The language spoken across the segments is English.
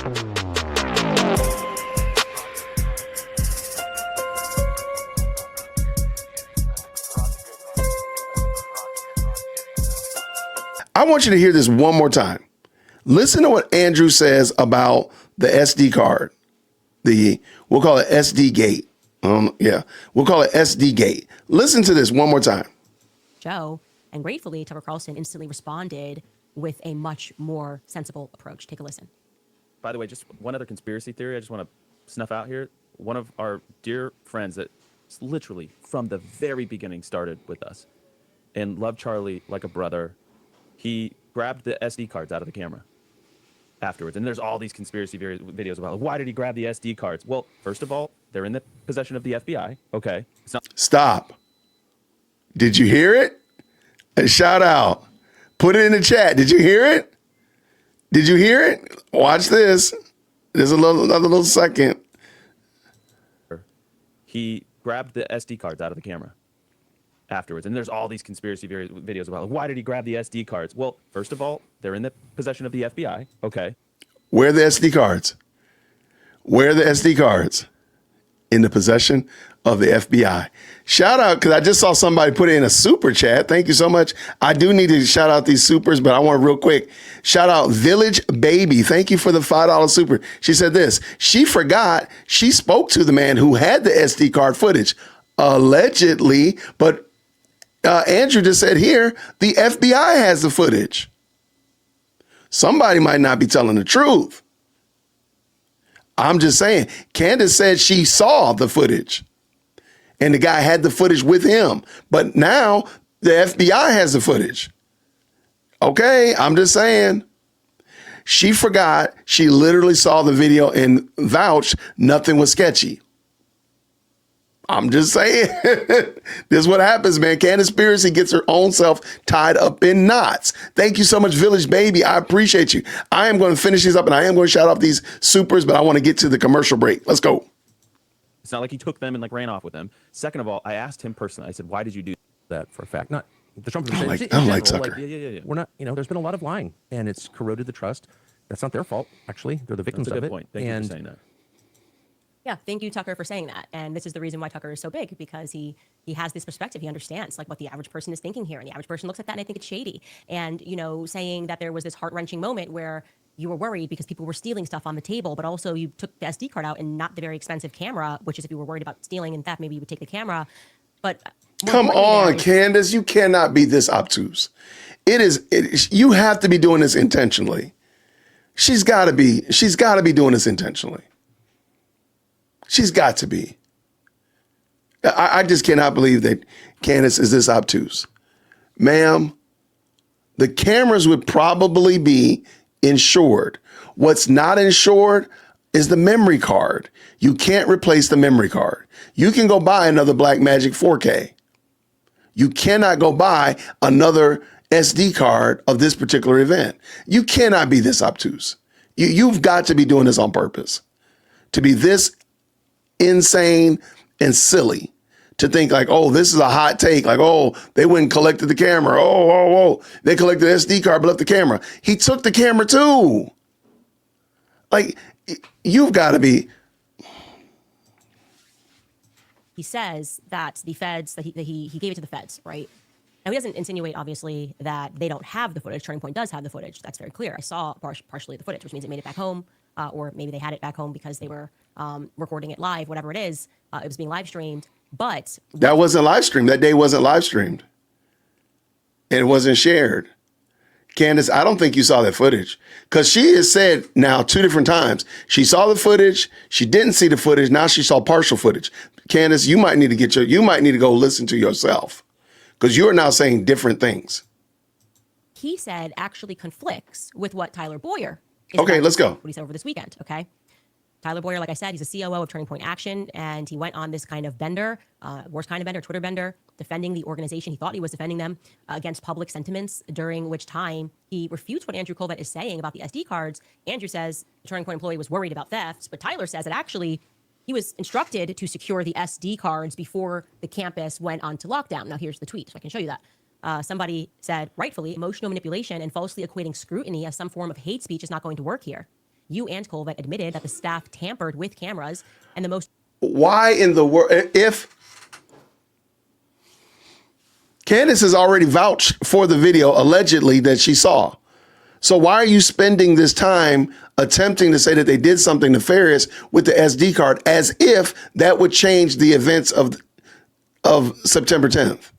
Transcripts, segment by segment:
I want you to hear this one more time. Listen to what Andrew says about the SD card. We'll call it SD gate. We'll call it SD gate. Listen to this one more time. Joe, and gratefully, Tucker Carlson instantly responded with a much more sensible approach. Take a listen. By the way, just one other conspiracy theory I just want to snuff out here. One of our dear friends that literally from the very beginning started with us and loved Charlie like a brother, he grabbed the SD cards out of the camera afterwards. And there's all these conspiracy videos about, like, why did he grab the SD cards? Well, first of all, they're in the possession of the FBI. Okay. Stop. Did you hear it? A shout out. Put it in the chat. Did you hear it? Did you hear it? Watch this. There's another little second. He grabbed the SD cards out of the camera afterwards. And there's all these conspiracy videos about, like, why did he grab the SD cards? Well, first of all, they're in the possession of the FBI. Okay. Where are the SD cards? Where are the SD cards? In the possession of the FBI. Shout out, because I just saw somebody put it in a super chat. Thank you so much. I do need to shout out these supers, but I want to real quick shout out Village Baby. Thank you for the $5 super. She said this. She forgot she spoke to the man who had the SD card footage, allegedly, but Andrew just said here, the FBI has the footage. Somebody might not be telling the truth. I'm just saying, Candace said she saw the footage and the guy had the footage with him. But now the FBI has the footage. Okay, I'm just saying. She forgot. She literally saw the video and vouched nothing was sketchy. I'm just saying. This is what happens, man. Candace gets her own self tied up in knots. Thank you so much, Village Baby. I appreciate you. I am going to finish these up and I am going to shout out these supers, but I want to get to the commercial break. Let's go. It's not like he took them and like ran off with them. Second of all, I asked him personally. I said, "Why did you do that for a fact?" Not the Trump. I don't like Tucker. Yeah. We're not. There's been a lot of lying, and it's corroded the trust. That's not their fault, actually. They're the victims That's a of good it. point. Thank you for saying that. Yeah, thank you, Tucker, for saying that. And this is the reason why Tucker is so big, because he has this perspective. He understands like what the average person is thinking here. And the average person looks at that and I think it's shady. And, saying that there was this heart-wrenching moment where you were worried because people were stealing stuff on the table, but also you took the SD card out and not the very expensive camera, which is if you were worried about stealing and theft, maybe you would take the camera. But come on, Candace, you cannot be this obtuse. You have to be doing this intentionally. She's got to be doing this intentionally. She's got to be. I just cannot believe that Candace is this obtuse. Ma'am, the cameras would probably be insured. What's not insured is the memory card. You can't replace the memory card. You can go buy another Blackmagic 4K. You cannot go buy another SD card of this particular event. You cannot be this obtuse. You've got to be doing this on purpose. To be this insane and silly to think like, oh, this is a hot take. Like, oh, they went and collected the camera. Oh, they collected the SD card, but left the camera. He took the camera too. Like, you've got to be. He says that the feds, that he gave it to the feds, right? Now, he doesn't insinuate, obviously, that they don't have the footage. Turning Point does have the footage. That's very clear. I saw partially the footage, which means it made it back home, or maybe they had it back home because they were recording it live, whatever it is. It was being live streamed. But that wasn't live streamed. That day wasn't live streamed. It wasn't shared. Candace, I don't think you saw that footage, because she has said now 2 different times she saw the footage, she didn't see the footage, now she saw partial footage. Candace, you might need to go listen to yourself, because you're now saying different things. He said actually conflicts with what Tyler Boyer Okay, let's go. What he said over this weekend, okay? Tyler Boyer, like I said, he's a COO of Turning Point Action, and he went on this kind of bender, worst kind of bender, Twitter bender, defending the organization. He thought he was defending them against public sentiments, during which time he refutes what Andrew Colvett is saying about the SD cards. Andrew says the Turning Point employee was worried about thefts, but Tyler says that actually he was instructed to secure the SD cards before the campus went onto lockdown. Now, here's the tweet, so I can show you that. Somebody said, rightfully, emotional manipulation and falsely equating scrutiny as some form of hate speech is not going to work here. You and Colvett admitted that the staff tampered with cameras, and the most. Why in the world, if Candace has already vouched for the video allegedly that she saw. So why are you spending this time attempting to say that they did something nefarious with the SD card as if that would change the events of September 10th?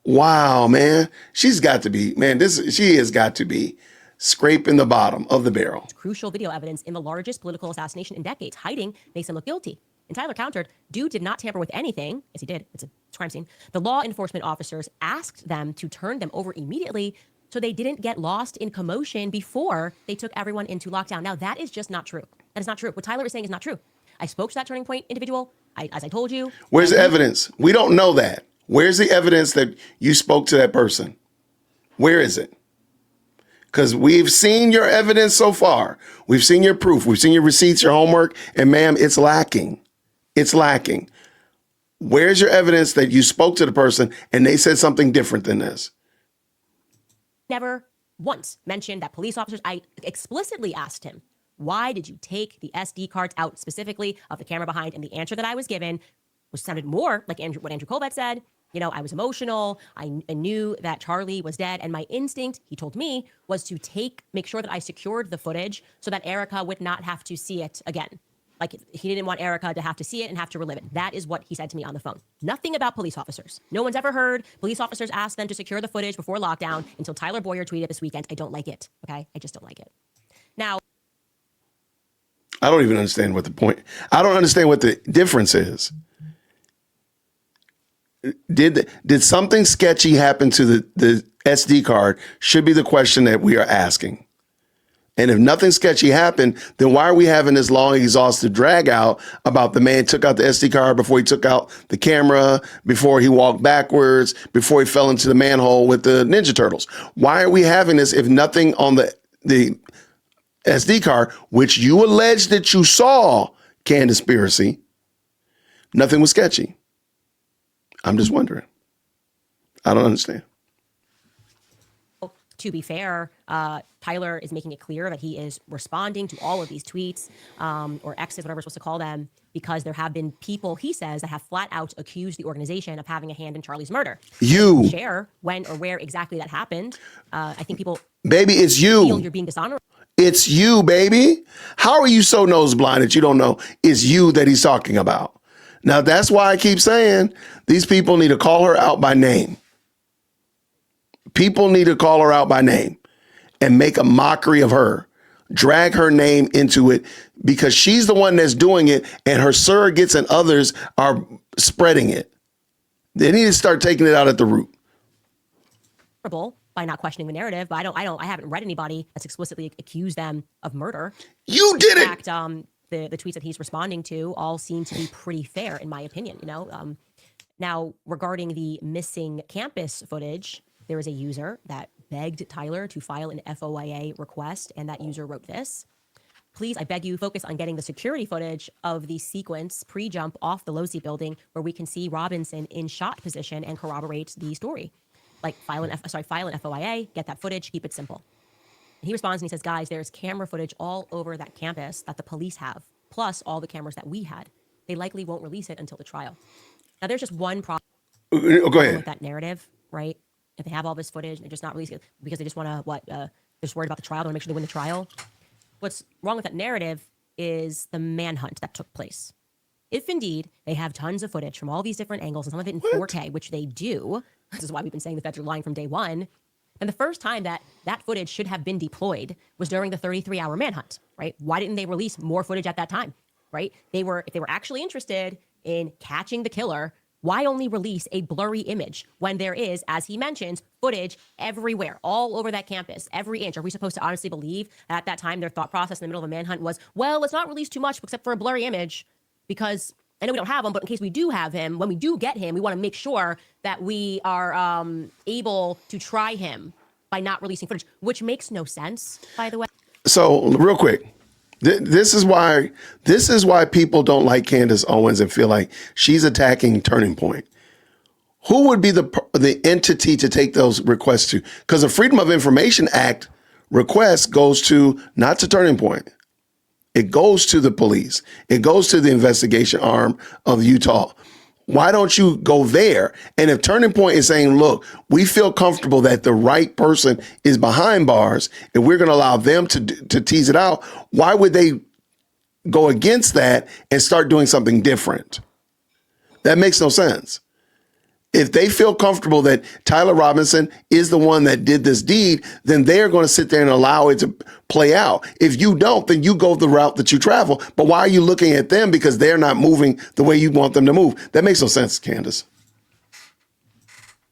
Wow, man. She's got to be, man, she has got to be scraping the bottom of the barrel. Crucial video evidence in the largest political assassination in decades. Hiding makes him look guilty. And Tyler countered, dude did not tamper with anything. Yes, he did. It's a crime scene. The law enforcement officers asked them to turn them over immediately so they didn't get lost in commotion before they took everyone into lockdown. Now, that is just not true. That is not true. What Tyler is saying is not true. I spoke to that Turning Point individual, as I told you. Where's the evidence? We don't know that. Where's the evidence that you spoke to that person? Where is it? Because we've seen your evidence so far. We've seen your proof. We've seen your receipts, your homework. And ma'am, it's lacking. It's lacking. Where's your evidence that you spoke to the person and they said something different than this? Never once mentioned that police officers. I explicitly asked him, why did you take the SD cards out specifically of the camera behind? And the answer that I was given was sounded more like what Andrew Colvett said. You know, I was emotional. I knew that Charlie was dead. And my instinct, he told me, was to make sure that I secured the footage so that Erica would not have to see it again. Like, he didn't want Erica to have to see it and have to relive it. That is what he said to me on the phone. Nothing about police officers. No one's ever heard police officers ask them to secure the footage before lockdown until Tyler Boyer tweeted this weekend. I don't like it. Okay? I just don't like it. Now, I don't even understand what the point. I don't understand what the difference is. Did something sketchy happen to the SD card? Should be the question that we are asking. And if nothing sketchy happened, then why are we having this long, exhaustive drag out about the man took out the SD card before he took out the camera, before he walked backwards, before he fell into the manhole with the Ninja Turtles? Why are we having this if nothing on the SD card, which you alleged that you saw, Candace, nothing was sketchy? I'm just wondering. I don't understand. to be fair, Tyler is making it clear that he is responding to all of these tweets or X's, whatever we're supposed to call them, because there have been people, he says, that have flat out accused the organization of having a hand in Charlie's murder. You share when or where exactly that happened. I think people, baby, it's you. feel you're being dishonorable. It's you, baby. How are you so nose blind that you don't know it's you that he's talking about? Now, that's why I keep saying these people need to call her out by name. People need to call her out by name and make a mockery of her, drag her name into it, because she's the one that's doing it and her surrogates and others are spreading it. They need to start taking it out at the root. By not questioning the narrative, but I haven't read anybody that's explicitly accused them of murder. You did it. In fact, the tweets that he's responding to all seem to be pretty fair, in my opinion. You know, now regarding the missing campus footage, there is a user that begged Tyler to file an FOIA request, and that user wrote this: "Please, I beg you, focus on getting the security footage of the sequence pre-jump off the Losi building where we can see Robinson in shot position and corroborate the story. Like file an FOIA, get that footage, keep it simple." And he responds and he says, "Guys, there's camera footage all over that campus that the police have, plus all the cameras that we had. They likely won't release it until the trial." Now, there's just one problem Go ahead. with that narrative, right? If they have all this footage and they're just not releasing it because they just want to, they're just worried about the trial, they want to make sure they win the trial. What's wrong with that narrative is the manhunt that took place. If indeed they have tons of footage from all these different angles and some of it in 4K, which they do, this is why we've been saying the feds are lying from day one, and the first time that that footage should have been deployed was during the 33-hour manhunt, right? Why didn't they release more footage at that time, right? If they were actually interested in catching the killer, why only release a blurry image when there is, as he mentions, footage everywhere, all over that campus, every inch? Are we supposed to honestly believe that at that time their thought process in the middle of a manhunt was, well, let's not release too much except for a blurry image, because I know we don't have him, but in case we do have him, when we do get him, we want to make sure that we are able to try him by not releasing footage, which makes no sense, by the way. So real quick, this is why people don't like Candace Owens and feel like she's attacking Turning Point. Who would be the entity to take those requests to? Because the Freedom of Information Act request goes to not to Turning Point. It goes to the police. It goes to the investigation arm of Utah. Why don't you go there? And if Turning Point is saying, look, we feel comfortable that the right person is behind bars and we're going to allow them to tease it out, why would they go against that and start doing something different? That makes no sense. If they feel comfortable that Tyler Robinson is the one that did this deed, then they're going to sit there and allow it to play out. If you don't, then you go the route that you travel. But why are you looking at them because they're not moving the way you want them to move? That makes no sense, Candace.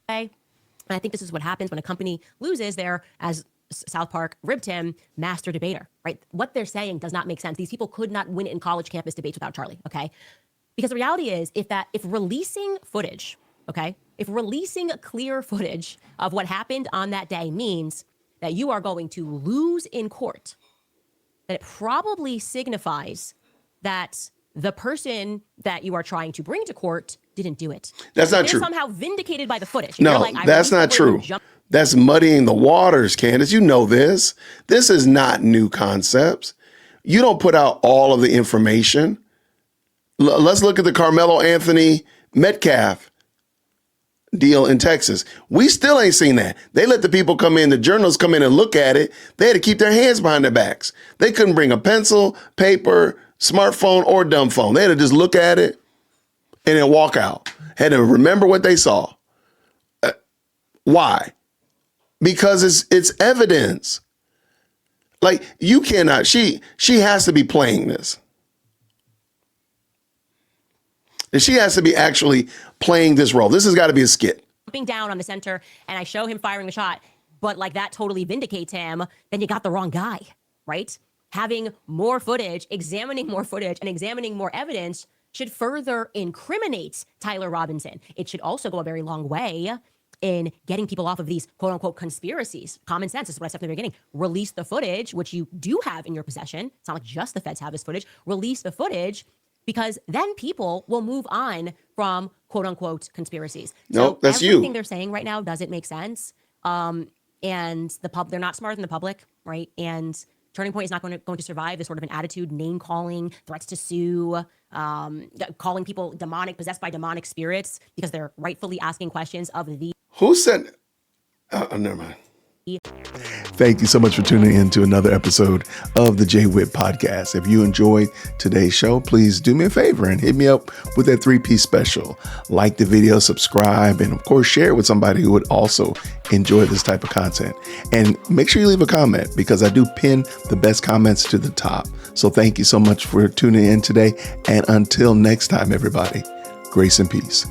And I think this is what happens when a company loses their, as South Park ribbed him, master debater, right? What they're saying does not make sense. These people could not win in college campus debates without Charlie, okay? Because the reality is, if releasing footage, okay, if releasing clear footage of what happened on that day means that you are going to lose in court, then it probably signifies that the person that you are trying to bring to court didn't do it. That's not true. Somehow vindicated by the footage. If No, like, that's not true. That's muddying the waters, Candace. You know this. This is not new concepts. You don't put out all of the information. Let's look at the Carmelo Anthony Metcalf deal in Texas. We still ain't seen that. They let the people come in, the journalists come in and look at it. They had to keep their hands behind their backs. They couldn't bring a pencil, paper, smartphone, or dumb phone. They had to just look at it and then walk out. Had to remember what they saw. Why? Because it's evidence. Like, you cannot, she has to be playing this. And she has to be actually playing this role. This has got to be a skit. Jumping down on the center and I show him firing a shot, but like that totally vindicates him, then you got the wrong guy, right? Having more footage, examining more footage, and examining more evidence should further incriminate Tyler Robinson. It should also go a very long way in getting people off of these quote unquote conspiracies. Common sense is what I said from the beginning. Release the footage, which you do have in your possession. It's not like just the feds have this footage. Release the footage, because then people will move on from quote unquote conspiracies. Nope, that's you. Everything they're saying right now doesn't make sense. And they're not smarter than the public, right? And Turning Point is not going to survive this sort of an attitude, name calling, threats to sue, calling people demonic, possessed by demonic spirits, because they're rightfully asking questions of the. Who said? Never mind. Thank you so much for tuning in to another episode of the JWhit Podcast. If you enjoyed today's show, please do me a favor and hit me up with that 3-piece special. Like the video, subscribe, and of course, share it with somebody who would also enjoy this type of content. And make sure you leave a comment, because I do pin the best comments to the top. So thank you so much for tuning in today. And until next time, everybody, grace and peace.